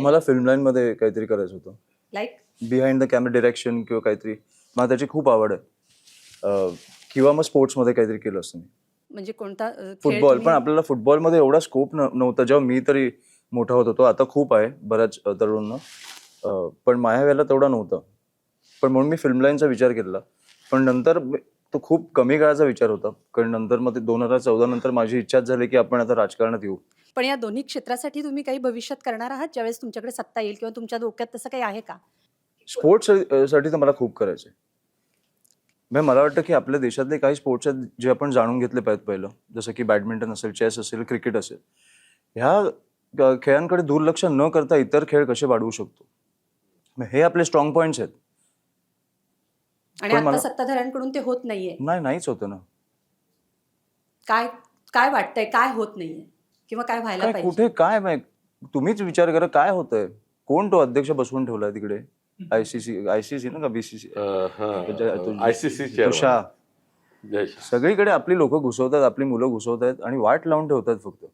मला film line मध्ये काहीतरी करायचं होतं, like behind the camera direction किंवा काहीतरी. मला त्याची खूप आवड आहे. किंवा मग स्पोर्ट्समध्ये काहीतरी केलं असतं मी. म्हणजे कोणता खेळ फुटबॉल. पण तुम्ही आपल्याला फुटबॉलमध्ये एवढा स्कोप नव्हता जेव्हा मी तरी मोठा होत होतो. आता खूप आहे बऱ्याच तरुणांना. पण माझ्या वेळेला तेवढा नव्हता. पण म्हणून मी फिल्म लाईनचा विचार केला. पण नंतर तो खूप कमी काळाचा विचार होता, कारण नंतर मग ते 2014 नंतर माझी इच्छाच झाली की आपण आता राजकारणात येऊ. पण या दोन्ही क्षेत्रासाठी तुम्ही काही भविष्यात करणार आहात ज्यावेळेस तुमच्याकडे सत्ता येईल किंवा तुमच्या डोक्यात तसं काही आहे का? स्पोर्ट्स साठी तर मला खूप करायचंय. म्हणजे मला वाटतं की आपल्या देशातले काही स्पोर्ट्स आहेत जे आपण जाणून घेतले पाहिजेत पहिलं, जसं की बॅडमिंटन असेल, चेस असेल, क्रिकेट असेल. ह्या खेळांकडे दुर्लक्ष न करता इतर खेळ कसे वाढवू शकतो, मग हे आपले स्ट्रॉंग पॉइंट्स आहेत. आणि पण आता मला सत्ताधाऱ्यांकडून ते होत नाहीये. नाहीच होतं ना. काय काय वाटतंय, काय होत नाहीये किंवा काय व्हायला काय पाहिजे? कुठे काय तुम्हीच विचार करा काय होतंय. कोण तो अध्यक्ष बसवून ठेवलाय तिकडे? आयसीसी ना का बीसीसी? ICC सगळीकडे आपली लोक घुसवतात, आपली मुलं घुसवतात आणि वाट लावून ठेवतात फक्त.